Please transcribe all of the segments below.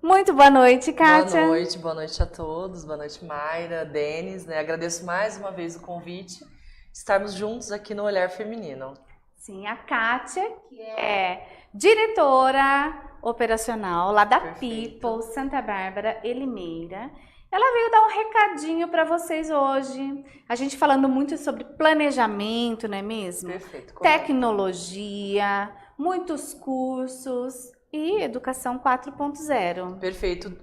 Muito boa noite, Kátia. Boa noite a todos, boa noite Mayra, Denis, né? Agradeço mais uma vez o convite, estarmos juntos aqui no Olhar Feminino. Sim, a Kátia, que é diretora operacional lá da Perfeito. People Santa Bárbara e Limeira. Ela veio dar um recadinho para vocês hoje. A gente falando muito sobre planejamento, não é mesmo? Perfeito. Correto. Tecnologia, muitos cursos e educação 4.0. Perfeito.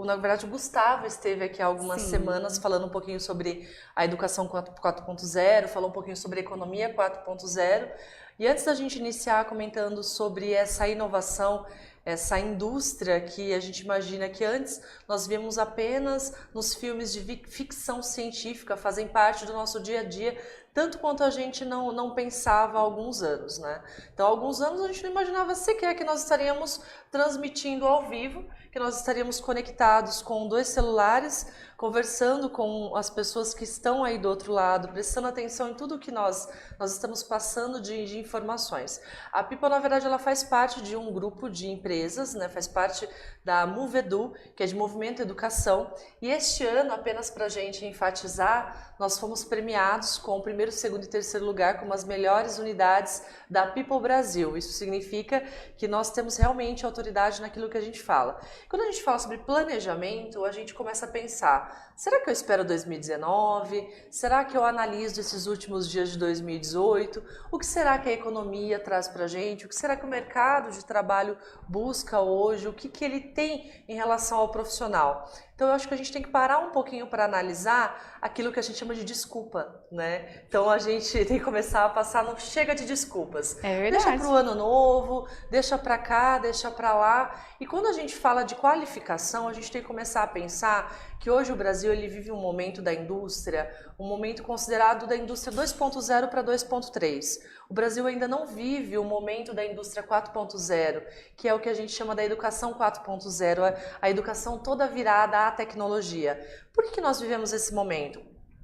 Na verdade, o Gustavo esteve aqui há algumas semanas falando um pouquinho sobre a educação 4.0, falou um pouquinho sobre a economia 4.0. E antes da gente iniciar comentando sobre essa inovação, essa indústria que a gente imagina que antes nós víamos apenas nos filmes de ficção científica, fazem parte do nosso dia a dia, tanto quanto a gente não pensava há alguns anos, né? Então, há alguns anos a gente não imaginava sequer que nós estaríamos transmitindo ao vivo, que nós estaríamos conectados com 2 celulares, conversando com as pessoas que estão aí do outro lado, prestando atenção em tudo que nós estamos passando de informações. A People, na verdade, ela faz parte de um grupo de empresas, né? Faz parte da Movedu, que é de Movimento Educação, e este ano, apenas para a gente enfatizar, nós fomos premiados com o primeiro, segundo e terceiro lugar como as melhores unidades da People Brasil. Isso significa que nós temos realmente autoridade naquilo que a gente fala. Quando a gente fala sobre planejamento, a gente começa a pensar, será que eu espero 2019? Será que eu analiso esses últimos dias de 2018? O que será que a economia traz para a gente? O que será que o mercado de trabalho busca hoje? O que ele tem em relação ao profissional? Então, eu acho que a gente tem que parar um pouquinho para analisar aquilo que a gente chama de desculpa, né? Então, a gente tem que começar a passar no chega de desculpas. É verdade. Deixa para o ano novo, deixa para cá, deixa para lá. E quando a gente fala de qualificação, a gente tem que começar a pensar que hoje o Brasil ele vive um momento da indústria, um momento considerado da indústria 2.0 para 2.3. O Brasil ainda não vive o momento da indústria 4.0, que é o que a gente chama da educação 4.0, a educação toda virada à tecnologia. Por que nós vivemos esse momento?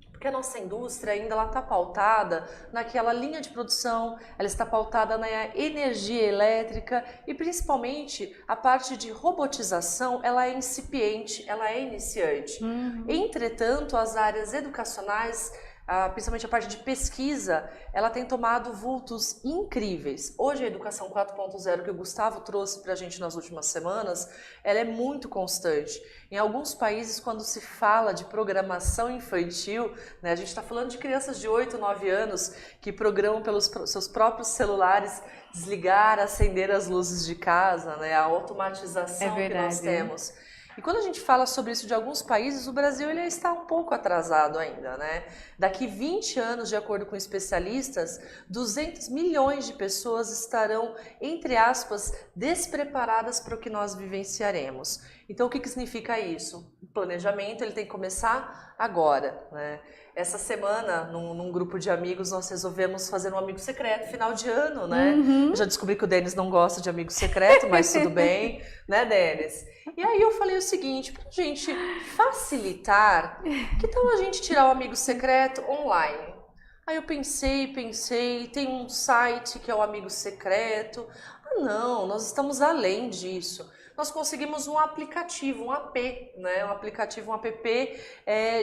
Porque a nossa indústria ainda está pautada naquela linha de produção, ela está pautada na energia elétrica e principalmente a parte de robotização, ela é incipiente, ela é iniciante. Entretanto, as áreas educacionais, principalmente a parte de pesquisa, ela tem tomado vultos incríveis. Hoje a educação 4.0 que o Gustavo trouxe para a gente nas últimas semanas, ela é muito constante. Em alguns países, quando se fala de programação infantil, né, a gente está falando de crianças de 8, 9 anos que programam pelos seus próprios celulares desligar, acender as luzes de casa, né, a automatização que nós temos. E quando a gente fala sobre isso de alguns países, o Brasil ele está um pouco atrasado ainda, né? Daqui 20 anos, de acordo com especialistas, 200 milhões de pessoas estarão, entre aspas, despreparadas para o que nós vivenciaremos. Então, o que significa isso? O planejamento ele tem que começar agora, né? Essa semana, num grupo de amigos, nós resolvemos fazer um amigo secreto, final de ano, né? Eu já descobri que o Denis não gosta de amigo secreto, mas tudo bem, né, Denis? E aí eu falei o seguinte, pra gente facilitar, que tal a gente tirar o amigo secreto online? Aí eu pensei, tem um site que é o amigo secreto. Ah, não, nós estamos além disso. Nós conseguimos um aplicativo, um app, né? Um aplicativo, um app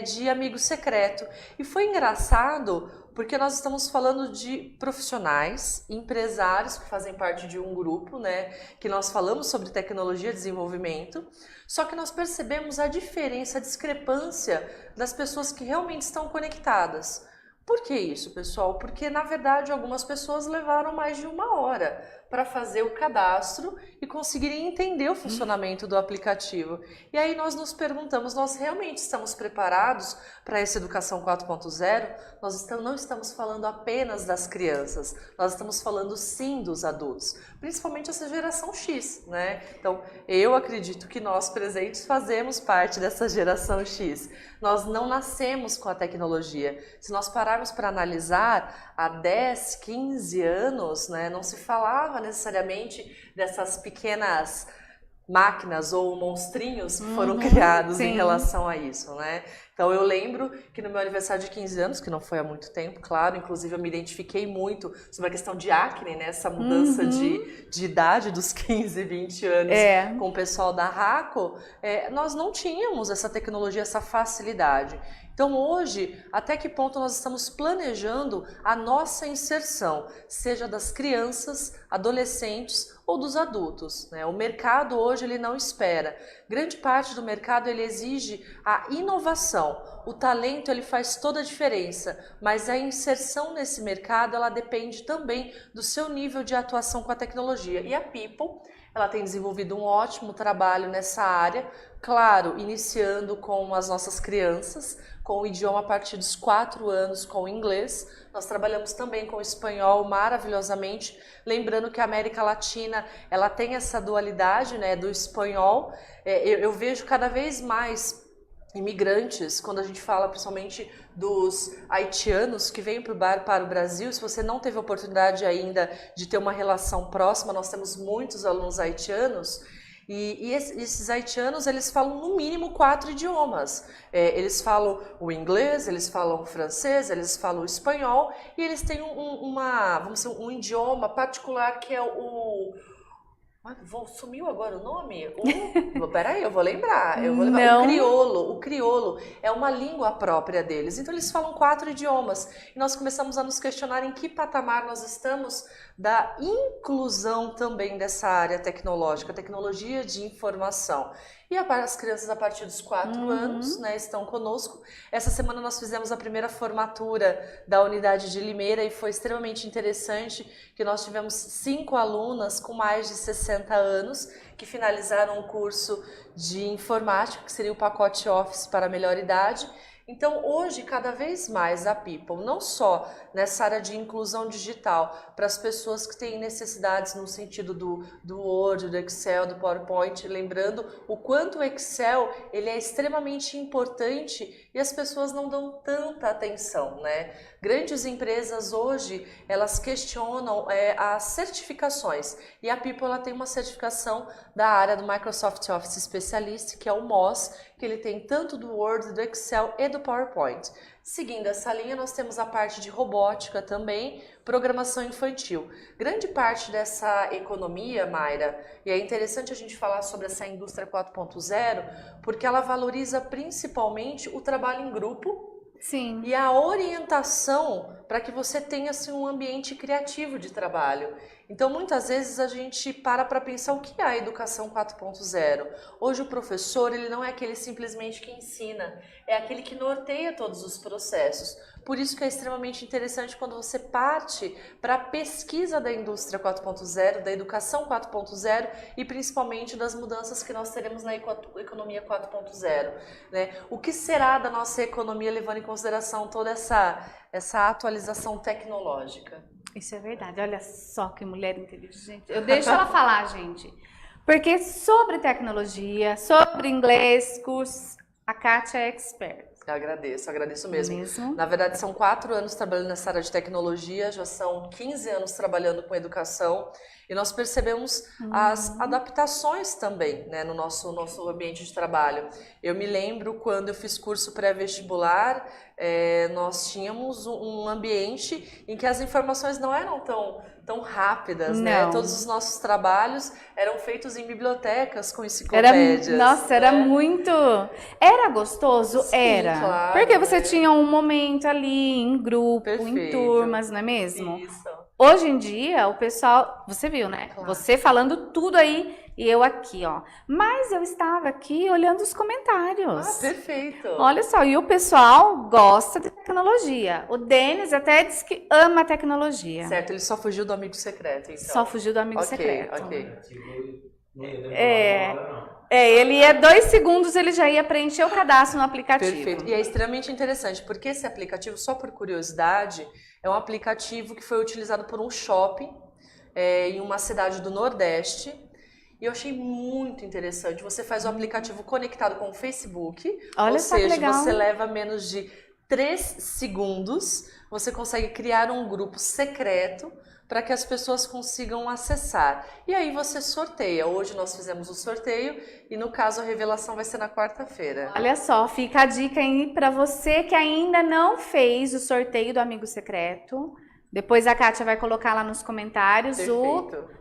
de amigo secreto. E foi engraçado porque nós estamos falando de profissionais, empresários que fazem parte de um grupo, né? Que nós falamos sobre tecnologia e desenvolvimento, só que nós percebemos a diferença, a discrepância das pessoas que realmente estão conectadas. Por que isso, pessoal? Porque, na verdade, algumas pessoas levaram mais de 1 hora para fazer o cadastro e conseguirem entender o funcionamento do aplicativo. E aí nós nos perguntamos, nós realmente estamos preparados para essa educação 4.0? Nós não estamos falando apenas das crianças, nós estamos falando sim dos adultos, principalmente essa geração X, né? Então, eu acredito que nós presentes fazemos parte dessa geração X. Nós não nascemos com a tecnologia. Se nós pararmos para analisar, há 10, 15 anos, né, não se falava necessariamente dessas pequenas máquinas ou monstrinhos que foram criados sim. em relação a isso, né? Então eu lembro que no meu aniversário de 15 anos, que não foi há muito tempo, claro, inclusive eu me identifiquei muito sobre a questão de acne, né? Essa mudança de idade dos 15, 20 anos com o pessoal da Raco, nós não tínhamos essa tecnologia, essa facilidade. Então hoje, até que ponto nós estamos planejando a nossa inserção, seja das crianças, adolescentes ou dos adultos, né? O mercado hoje ele não espera. Grande parte do mercado ele exige a inovação. O talento ele faz toda a diferença, mas a inserção nesse mercado ela depende também do seu nível de atuação com a tecnologia. E a People ela tem desenvolvido um ótimo trabalho nessa área, claro, iniciando com as nossas crianças, com o idioma a partir dos 4 anos, com o inglês. Nós trabalhamos também com o espanhol maravilhosamente, lembrando que a América Latina ela tem essa dualidade, né, do espanhol. Eu vejo cada vez mais imigrantes, quando a gente fala principalmente dos haitianos que vêm para o Brasil. Se você não teve a oportunidade ainda de ter uma relação próxima, nós temos muitos alunos haitianos. E esses haitianos, eles falam no mínimo 4 idiomas. Eles falam o inglês, eles falam o francês, eles falam o espanhol e eles têm um idioma particular que é sumiu agora o nome? Peraí, eu vou lembrar. Não. O crioulo é uma língua própria deles. Então eles falam 4 idiomas. E nós começamos a nos questionar em que patamar nós estamos da inclusão também dessa área tecnológica, tecnologia de informação. E as crianças a partir dos 4 anos, né, estão conosco. Essa semana nós fizemos a primeira formatura da unidade de Limeira e foi extremamente interessante que nós tivemos 5 alunas com mais de 60 anos que finalizaram o curso de informática, que seria o pacote Office para a melhor idade. Então, hoje, cada vez mais a People, não só nessa área de inclusão digital, para as pessoas que têm necessidades no sentido do Word, do Excel, do PowerPoint, lembrando o quanto o Excel ele é extremamente importante e as pessoas não dão tanta atenção, né? Grandes empresas hoje, elas questionam as certificações e a People ela tem uma certificação da área do Microsoft Office Specialist, que é o MOS, que ele tem tanto do Word, do Excel e do PowerPoint. Seguindo essa linha, nós temos a parte de robótica também, programação infantil. Grande parte dessa economia, Mayra, e é interessante a gente falar sobre essa indústria 4.0, porque ela valoriza principalmente o trabalho em grupo. Sim. E a orientação para que você tenha assim, um ambiente criativo de trabalho. Então, muitas vezes a gente para pensar o que é a educação 4.0. Hoje o professor ele não é aquele simplesmente que ensina, é aquele que norteia todos os processos. Por isso que é extremamente interessante quando você parte para a pesquisa da indústria 4.0, da educação 4.0 e principalmente das mudanças que nós teremos na economia 4.0. Né? O que será da nossa economia levando em consideração toda essa atualização tecnológica? Isso é verdade. Olha só que mulher inteligente. Eu deixo ela falar, gente. Porque sobre tecnologia, sobre inglês, cursos, a Kátia é expert. Eu agradeço mesmo. Na verdade, são 4 anos trabalhando nessa área de tecnologia, já são 15 anos trabalhando com educação e nós percebemos as adaptações também, né, no nosso ambiente de trabalho. Eu me lembro quando eu fiz curso pré-vestibular, nós tínhamos um ambiente em que as informações não eram tão rápidas, né? Todos os nossos trabalhos eram feitos em bibliotecas com enciclopédias. Era muito... Era gostoso? Sim, era. Claro, porque você tinha um momento ali, em grupo, em turmas, não é mesmo? Isso. Hoje em dia, o pessoal... Você viu, né? Claro. Você falando tudo aí e eu aqui, ó. Mas eu estava aqui olhando os comentários. Ah, perfeito. Olha só, e o pessoal gosta de tecnologia. O Denis até diz que ama a tecnologia. Certo, ele só fugiu do amigo secreto, então. Só fugiu do amigo secreto. Ok. Ele ia 2 segundos, ele já ia preencher o cadastro no aplicativo. Perfeito. E é extremamente interessante, porque esse aplicativo, só por curiosidade, é um aplicativo que foi utilizado por um shopping em uma cidade do Nordeste. E eu achei muito interessante. Você faz o aplicativo conectado com o Facebook, Olha ou só que seja, legal. você leva menos de 3 segundos, você consegue criar um grupo secreto para que as pessoas consigam acessar. E aí você sorteia. Hoje nós fizemos o sorteio e no caso a revelação vai ser na quarta-feira. Olha só, fica a dica aí para você que ainda não fez o sorteio do amigo secreto. Depois a Kátia vai colocar lá nos comentários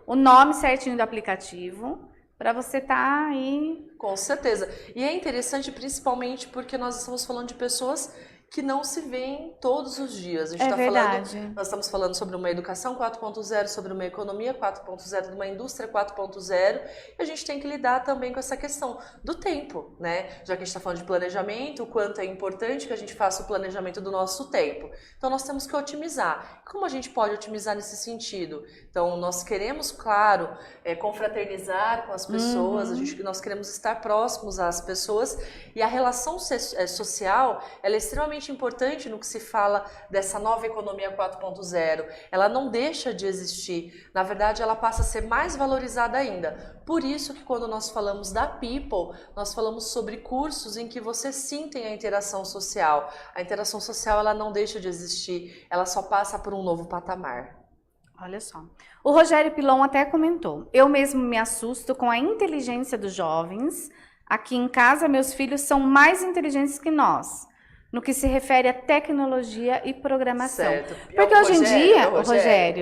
o nome certinho do aplicativo para você estar aí. Com certeza. E é interessante principalmente porque nós estamos falando de pessoas que não se veem todos os dias. A gente nós estamos falando sobre uma educação 4.0, sobre uma economia 4.0, de uma indústria 4.0, e a gente tem que lidar também com essa questão do tempo, né? Já que a gente está falando de planejamento, o quanto é importante que a gente faça o planejamento do nosso tempo. Então nós temos que otimizar. Como a gente pode otimizar nesse sentido? Então nós queremos, claro, confraternizar com as pessoas, nós queremos estar próximos às pessoas, e a relação social, ela é extremamente importante no que se fala dessa nova economia 4.0. Ela não deixa de existir. Na verdade, ela passa a ser mais valorizada ainda. Por isso que quando nós falamos da People, nós falamos sobre cursos em que você sim tem a interação social. A interação social, ela não deixa de existir. Ela só passa por um novo patamar. Olha só. O Rogério Pilon até comentou: eu mesmo me assusto com a inteligência dos jovens. Aqui em casa, meus filhos são mais inteligentes que nós, no que se refere a tecnologia e programação. Certo. Porque hoje em dia,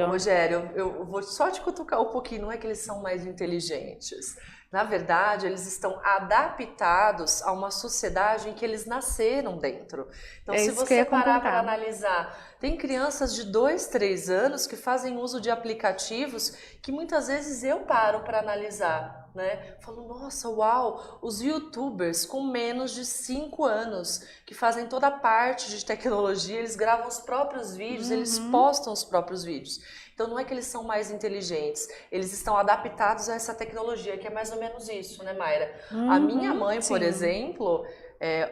Rogério, eu vou só te cutucar um pouquinho, não é que eles são mais inteligentes. Na verdade, eles estão adaptados a uma sociedade em que eles nasceram dentro. Então, se você parar para analisar, tem crianças de 2, 3 anos que fazem uso de aplicativos que muitas vezes eu paro para analisar. Né? Falo, nossa, uau, os youtubers com menos de 5 anos, que fazem toda a parte de tecnologia, eles gravam os próprios vídeos, eles postam os próprios vídeos. Então não é que eles são mais inteligentes, eles estão adaptados a essa tecnologia, que é mais ou menos isso, né, Mayra? A minha mãe, por exemplo,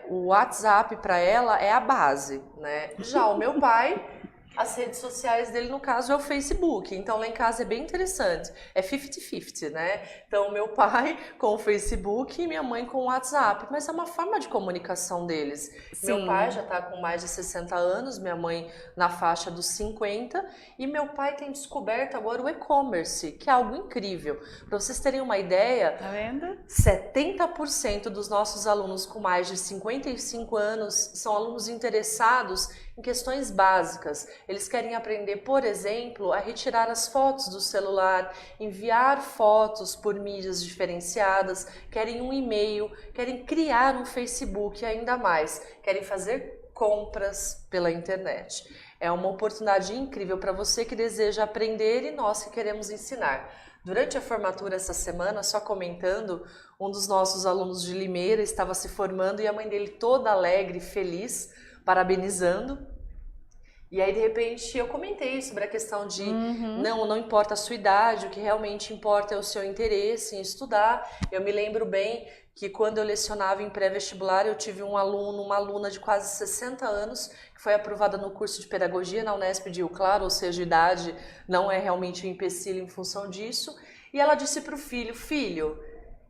o WhatsApp para ela é a base, né? Já o meu pai, as redes sociais dele, no caso, é o Facebook. Então, lá em casa é bem interessante. É 50-50, né? Então, meu pai com o Facebook e minha mãe com o WhatsApp. Mas é uma forma de comunicação deles. Sim. Meu pai já está com mais de 60 anos, minha mãe na faixa dos 50. E meu pai tem descoberto agora o e-commerce, que é algo incrível. Para vocês terem uma ideia, tá vendo? 70% dos nossos alunos com mais de 55 anos são alunos interessados em questões básicas. Eles querem aprender, por exemplo, a retirar as fotos do celular, enviar fotos por mídias diferenciadas, querem um e-mail, querem criar um Facebook ainda mais, querem fazer compras pela internet. É uma oportunidade incrível para você que deseja aprender e nós que queremos ensinar. Durante a formatura essa semana, só comentando, um dos nossos alunos de Limeira estava se formando e a mãe dele toda alegre, feliz, parabenizando. E aí, de repente, eu comentei sobre a questão de não importa a sua idade, o que realmente importa é o seu interesse em estudar. Eu me lembro bem que quando eu lecionava em pré-vestibular, eu tive um aluno, uma aluna de quase 60 anos, que foi aprovada no curso de pedagogia na Unesp de Rio Claro, ou seja, a idade não é realmente um empecilho em função disso. E ela disse para o filho, filho,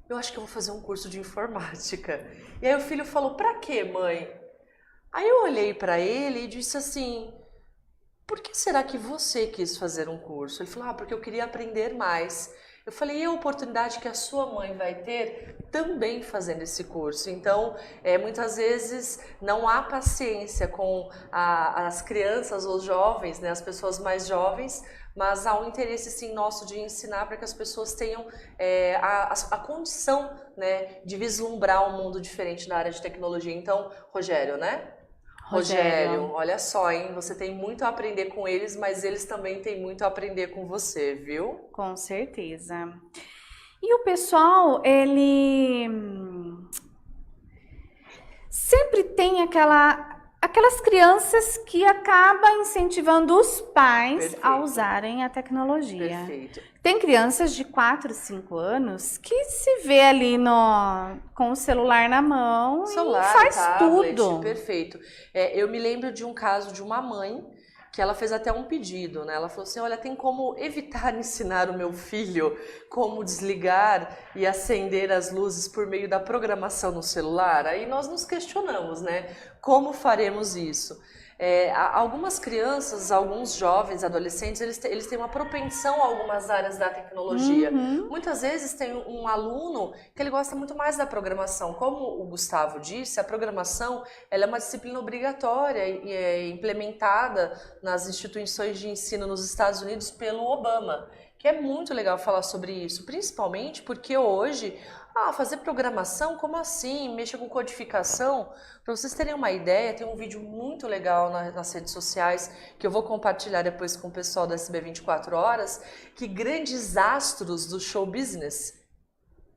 eu acho que eu vou fazer um curso de informática. E aí o filho falou, pra quê, mãe? Aí eu olhei para ele e disse assim, por que será que você quis fazer um curso? Ele falou, porque eu queria aprender mais. Eu falei, e a oportunidade que a sua mãe vai ter também fazendo esse curso? Então, muitas vezes não há paciência com as crianças ou os jovens, né, as pessoas mais jovens, mas há um interesse sim nosso de ensinar para que as pessoas tenham a condição, né, de vislumbrar um mundo diferente na área de tecnologia. Então, Rogério, né? Rogério, olha só, hein? Você tem muito a aprender com eles, mas eles também têm muito a aprender com você, viu? Com certeza. E o pessoal, ele sempre tem aquelas crianças que acabam incentivando os pais a usarem a tecnologia. Perfeito. Tem crianças de 4, 5 anos que se vê ali com o celular na mão e faz tablet, tudo. Perfeito. Eu me lembro de um caso de uma mãe que ela fez até um pedido, né? Ela falou assim, olha, tem como evitar ensinar o meu filho como desligar e acender as luzes por meio da programação no celular? Aí nós nos questionamos, né? Como faremos isso? Algumas crianças, alguns jovens, adolescentes, eles têm uma propensão a algumas áreas da tecnologia. Muitas vezes tem um aluno que ele gosta muito mais da programação. Como o Gustavo disse, a programação ela é uma disciplina obrigatória e é implementada nas instituições de ensino nos Estados Unidos pelo Obama, que é muito legal falar sobre isso, principalmente porque hoje fazer programação, como assim? Mexer com codificação? Para vocês terem uma ideia, tem um vídeo muito legal nas redes sociais, que eu vou compartilhar depois com o pessoal do SB 24 Horas, que grandes astros do show business,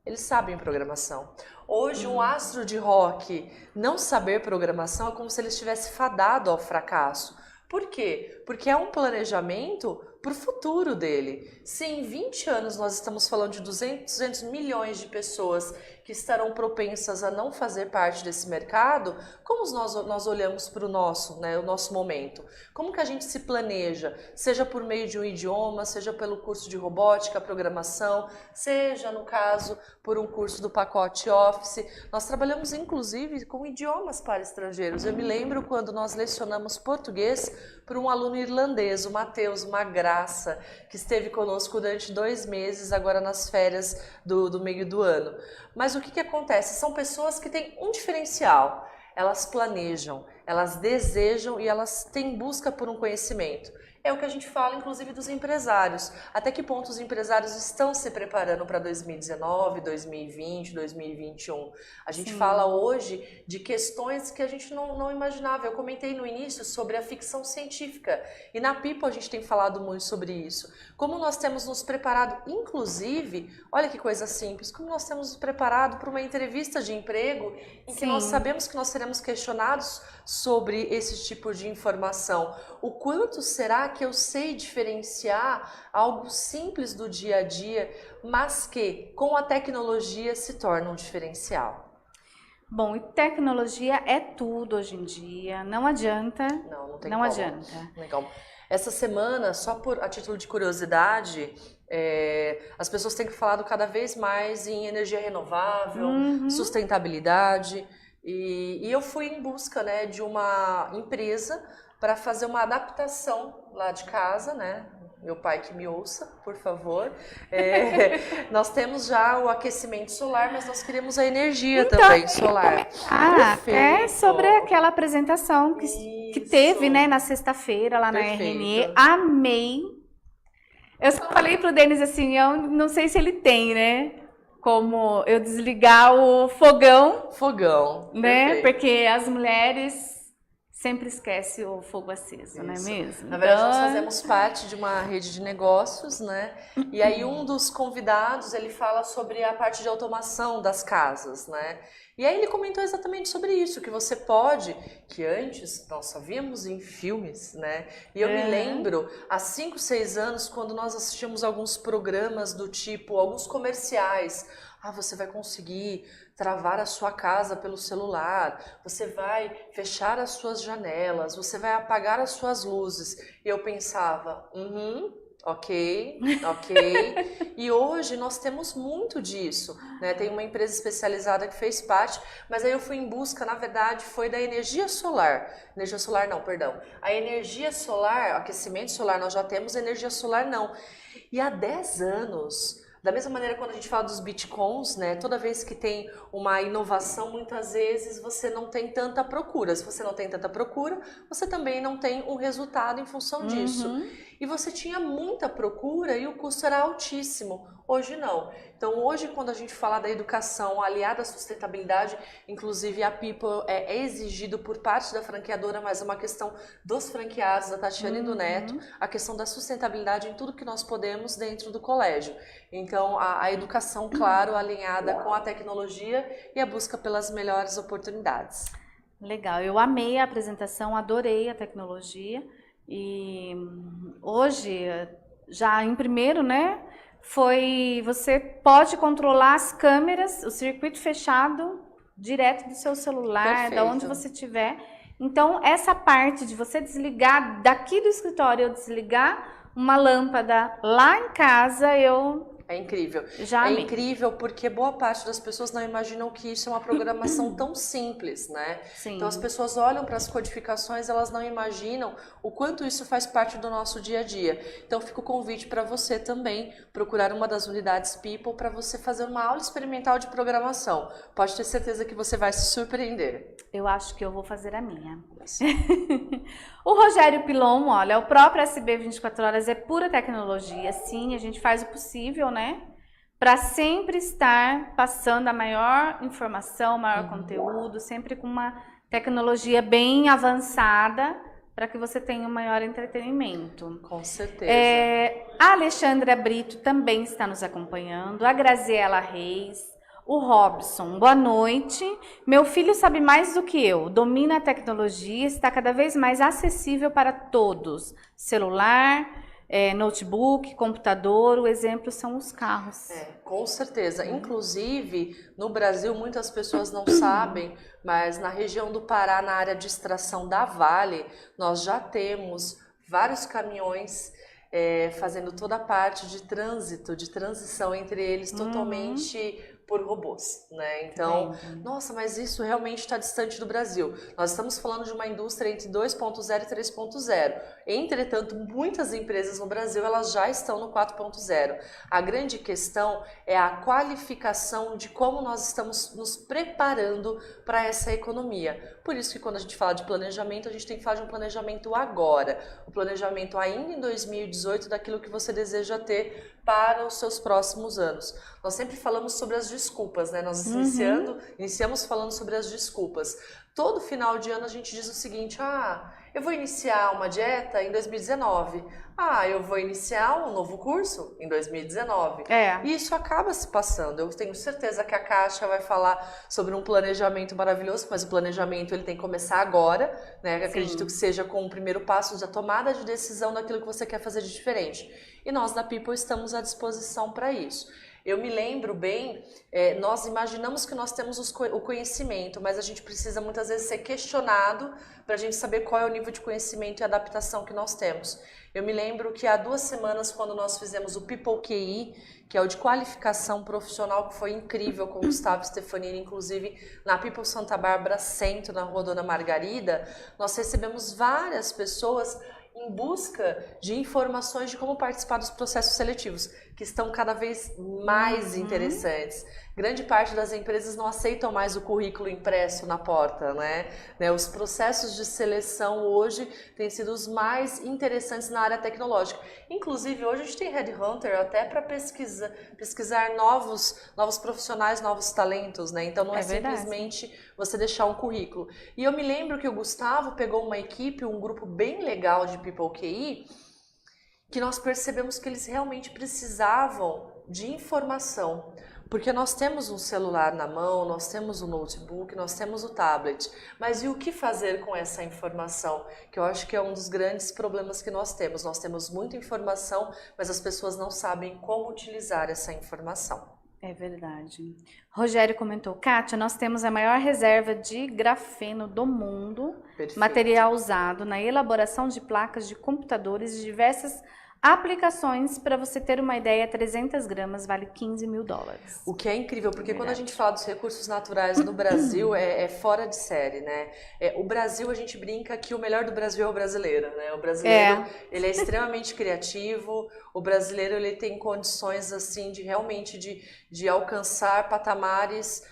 eles sabem programação. Hoje, um astro de rock não saber programação é como se ele estivesse fadado ao fracasso. Por quê? Porque é um planejamento para o futuro dele. Se em 20 anos nós estamos falando de 200 milhões de pessoas que estarão propensas a não fazer parte desse mercado, como nós olhamos para o nosso momento? Como que a gente se planeja? Seja por meio de um idioma, seja pelo curso de robótica, programação, seja, no caso, por um curso do pacote Office. Nós trabalhamos, inclusive, com idiomas para estrangeiros. Eu me lembro quando nós lecionamos português para um aluno irlandês, o Matheus, uma graça, que esteve conosco durante 2 meses, agora nas férias do meio do ano. Mas o que acontece? São pessoas que têm um diferencial. Elas planejam, elas desejam e elas têm busca por um conhecimento. É o que a gente fala, inclusive, dos empresários. Até que ponto os empresários estão se preparando para 2019, 2020, 2021? A gente fala hoje de questões que a gente não imaginava. Eu comentei no início sobre a ficção científica. E na People a gente tem falado muito sobre isso. Como nós temos nos preparado, inclusive, olha que coisa simples, como nós temos nos preparado para uma entrevista de emprego em que nós sabemos que nós seremos questionados sobre esse tipo de informação. O quanto será que eu sei diferenciar algo simples do dia a dia, mas que com a tecnologia se torna um diferencial? Bom, e tecnologia é tudo hoje em dia, não adianta. Não tem não como. adianta. Não tem como. Essa semana, só a título de curiosidade, as pessoas têm falado cada vez mais em energia renovável, sustentabilidade, e eu fui em busca, né, de uma empresa para fazer uma adaptação lá de casa, né? Meu pai que me ouça, por favor. Nós temos já o aquecimento solar, mas nós queremos a energia também solar. É sobre aquela apresentação que teve, né, na sexta-feira lá na RNE. Amei. Eu só falei pro Denis assim, eu não sei se ele tem, né? Como eu desligar o fogão. Fogão, né? Porque as mulheres sempre esquecem o fogo aceso, não é mesmo? Na verdade, nós fazemos parte de uma rede de negócios, né? E aí um dos convidados, ele fala sobre a parte de automação das casas, né? E aí ele comentou exatamente sobre isso, que você pode, que antes nós só víamos em filmes, né? E eu me lembro, há 5, 6 anos, quando nós assistimos alguns programas do tipo, alguns comerciais, você vai conseguir travar a sua casa pelo celular, você vai fechar as suas janelas, você vai apagar as suas luzes. E eu pensava, ok. E hoje nós temos muito disso, né? Tem uma empresa especializada que fez parte, mas aí eu fui em busca, na verdade, foi da energia solar. Energia solar não, perdão. A energia solar, aquecimento solar nós já temos, energia solar não. E há 10 anos... Da mesma maneira, quando a gente fala dos bitcoins, né, toda vez que tem uma inovação, muitas vezes você não tem tanta procura. Se você não tem tanta procura, você também não tem um resultado em função disso. E você tinha muita procura e o custo era altíssimo. Hoje não. Então hoje, quando a gente fala da educação aliada à sustentabilidade, inclusive a People é exigido por parte da franqueadora, mas é uma questão dos franqueados, da Tatiana e do Neto, a questão da sustentabilidade em tudo que nós podemos dentro do colégio. Então a educação, claro, alinhada com a tecnologia e a busca pelas melhores oportunidades. Legal, eu amei a apresentação, adorei a tecnologia e hoje, já em primeiro, né, você pode controlar as câmeras, o circuito fechado, direto do seu celular, da onde você estiver. Então, essa parte de você desligar daqui do escritório, eu desligar uma lâmpada lá em casa, eu É incrível. já É amei. incrível porque boa parte das pessoas não imaginam que isso é uma programação tão simples, né? Sim. Então as pessoas olham para as codificações, elas não imaginam o quanto isso faz parte do nosso dia a dia. Então fica o convite para você também procurar uma das unidades People para você fazer uma aula experimental de programação. Pode ter certeza que você vai se surpreender. Eu acho que eu vou fazer a minha. O Rogério Pilon, olha, o próprio SB 24 horas é pura tecnologia, sim, a gente faz o possível, né? Para sempre estar passando a maior informação, o maior conteúdo, sempre com uma tecnologia bem avançada, para que você tenha um maior entretenimento. Com certeza. A Alexandra Brito também está nos acompanhando, a Graziela Reis, o Robson, boa noite. Meu filho sabe mais do que eu, domina a tecnologia, está cada vez mais acessível para todos. Celular, notebook, computador, o exemplo são os carros. Com certeza. Inclusive, no Brasil, muitas pessoas não sabem, mas na região do Pará, na área de extração da Vale, nós já temos vários caminhões fazendo toda a parte de trânsito, de transição entre eles totalmente por robôs, né? Então, nossa, mas isso realmente está distante do Brasil. Nós estamos falando de uma indústria entre 2.0 e 3.0. Entretanto, muitas empresas no Brasil, elas já estão no 4.0. A grande questão é a qualificação de como nós estamos nos preparando para essa economia. Por isso que quando a gente fala de planejamento, a gente tem que falar de um planejamento agora. O planejamento ainda em 2018 daquilo que você deseja ter para os seus próximos anos. Nós sempre falamos sobre as desculpas, né? Nós iniciamos falando sobre as desculpas. Todo final de ano a gente diz o seguinte, eu vou iniciar uma dieta em 2019. Eu vou iniciar um novo curso em 2019. E isso acaba se passando. Eu tenho certeza que a Kátia vai falar sobre um planejamento maravilhoso, mas o planejamento ele tem que começar agora, né? Acredito que seja com o primeiro passo da tomada de decisão daquilo que você quer fazer de diferente. E nós da People estamos à disposição para isso. Eu me lembro bem, nós imaginamos que nós temos o conhecimento, mas a gente precisa muitas vezes ser questionado para a gente saber qual é o nível de conhecimento e adaptação que nós temos. Eu me lembro que há 2 semanas, quando nós fizemos o People QI, que é o de qualificação profissional, que foi incrível com o Gustavo Stefanini, inclusive na People Santa Bárbara Centro, na Rua Dona Margarida, nós recebemos várias pessoas em busca de informações de como participar dos processos seletivos, que estão cada vez mais interessantes. Grande parte das empresas não aceitam mais o currículo impresso na porta, né? Os processos de seleção hoje têm sido os mais interessantes na área tecnológica. Inclusive, hoje a gente tem Headhunter até para pesquisar novos profissionais, novos talentos, né? Então não é simplesmente você deixar um currículo. E eu me lembro que o Gustavo pegou uma equipe, um grupo bem legal de People QI, que nós percebemos que eles realmente precisavam de informação. Porque nós temos um celular na mão, nós temos um notebook, nós temos o tablet. Mas e o que fazer com essa informação? Que eu acho que é um dos grandes problemas que nós temos. Nós temos muita informação, mas as pessoas não sabem como utilizar essa informação. É verdade. Rogério comentou, Kátia, nós temos a maior reserva de grafeno do mundo, material usado na elaboração de placas de computadores de diversas aplicações. Para você ter uma ideia, 300 gramas vale $15 mil. O que é incrível, porque quando a gente fala dos recursos naturais no Brasil, é fora de série, né? O Brasil, a gente brinca que o melhor do Brasil é o brasileiro, né? O brasileiro, ele é extremamente criativo, o brasileiro, ele tem condições, assim, de realmente de alcançar patamares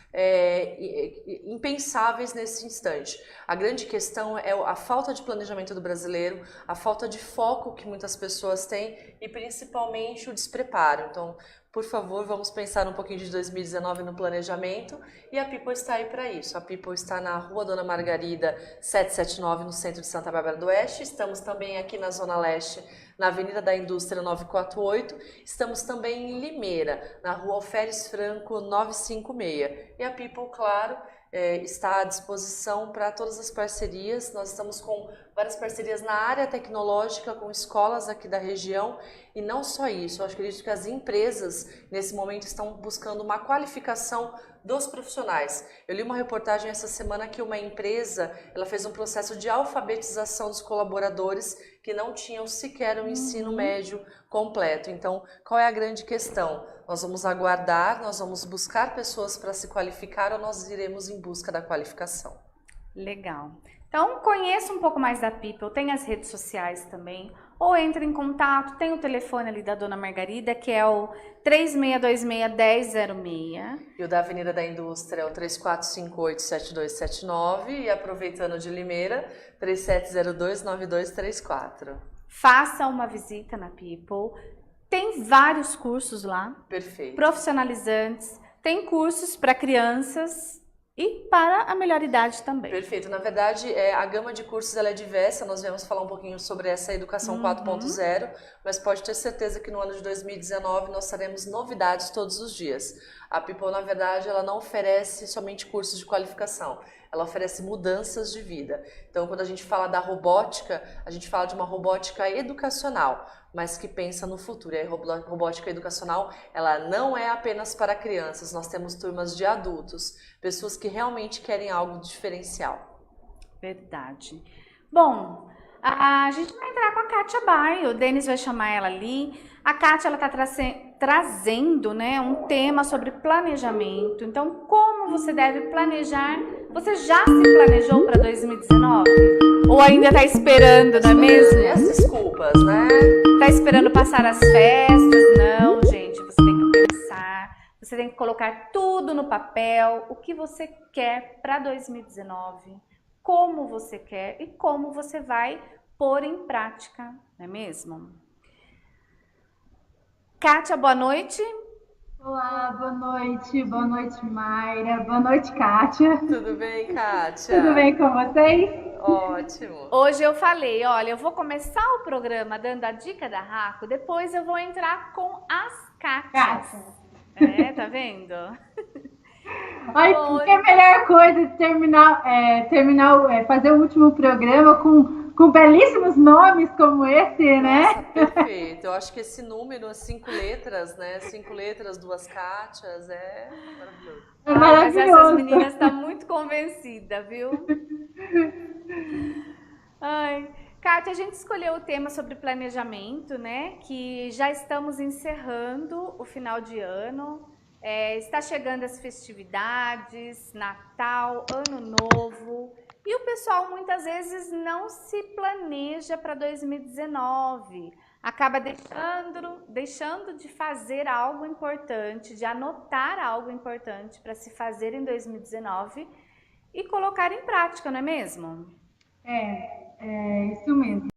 impensáveis nesse instante. A grande questão é a falta de planejamento do brasileiro, a falta de foco que muitas pessoas têm e principalmente o despreparo. Então, por favor, vamos pensar um pouquinho de 2019 no planejamento e a People está aí para isso. A People está na Rua Dona Margarida 779, no centro de Santa Bárbara do Oeste. Estamos também aqui na Zona Leste, na Avenida da Indústria 948. Estamos também em Limeira, na Rua Alferes Franco 956. E a People, claro, está à disposição para todas as parcerias. Nós estamos com várias parcerias na área tecnológica, com escolas aqui da região, e não só isso, eu acredito que as empresas nesse momento estão buscando uma qualificação dos profissionais. Eu li uma reportagem essa semana que uma empresa, ela fez um processo de alfabetização dos colaboradores que não tinham sequer um ensino médio completo. Então, qual é a grande questão? Nós vamos aguardar, nós vamos buscar pessoas para se qualificar ou nós iremos em busca da qualificação. Legal. Então, conheça um pouco mais da People, tem as redes sociais também, ou entre em contato, tem o telefone ali da Dona Margarida, que é o 3626-1006. E o da Avenida da Indústria é o 3458-7279 e aproveitando de Limeira, 3702-9234. Faça uma visita na People, tem vários cursos lá, Perfeito. Profissionalizantes, tem cursos para crianças e para a melhor idade também. Perfeito. Na verdade, a gama de cursos ela é diversa, nós viemos falar um pouquinho sobre essa educação 4.0, mas pode ter certeza que no ano de 2019 nós teremos novidades todos os dias. A People, na verdade, ela não oferece somente cursos de qualificação, ela oferece mudanças de vida. Então, quando a gente fala da robótica, a gente fala de uma robótica educacional, mas que pensa no futuro. E a robótica educacional, ela não é apenas para crianças, nós temos turmas de adultos, pessoas que realmente querem algo diferencial. Verdade. Bom, a gente vai entrar com a Kátia Baio, o Denis vai chamar ela ali. A Kátia está trazendo, né, um tema sobre planejamento. Então, como você deve planejar? Você já se planejou para 2019? Ou ainda está esperando, não é mesmo? E as desculpas, né? Está esperando passar as festas? Não, gente, você tem que pensar. Você tem que colocar tudo no papel, o que você quer para 2019, como você quer e como você vai pôr em prática, não é mesmo? Kátia, boa noite. Olá, boa noite Mayra, boa noite Kátia. Tudo bem, Kátia? Tudo bem com vocês? Ótimo. Hoje eu falei, olha, eu vou começar o programa dando a dica da Raco, depois eu vou entrar com as Kátias. Tá vendo? Ai, que é a melhor coisa de terminar, fazer o último programa com belíssimos nomes como esse, né? Nossa, perfeito. Eu acho que esse número, as 5 letras, né? 5 letras, 2 Kátias, é maravilhoso. É maravilhoso. Mas essas meninas estão muito convencidas, viu? Ai, Kátia, a gente escolheu o tema sobre planejamento, né? Que já estamos encerrando o final de ano. Está chegando as festividades, Natal, Ano Novo. E o pessoal muitas vezes não se planeja para 2019. Acaba deixando de fazer algo importante, de anotar algo importante para se fazer em 2019 e colocar em prática, não é mesmo? É isso mesmo.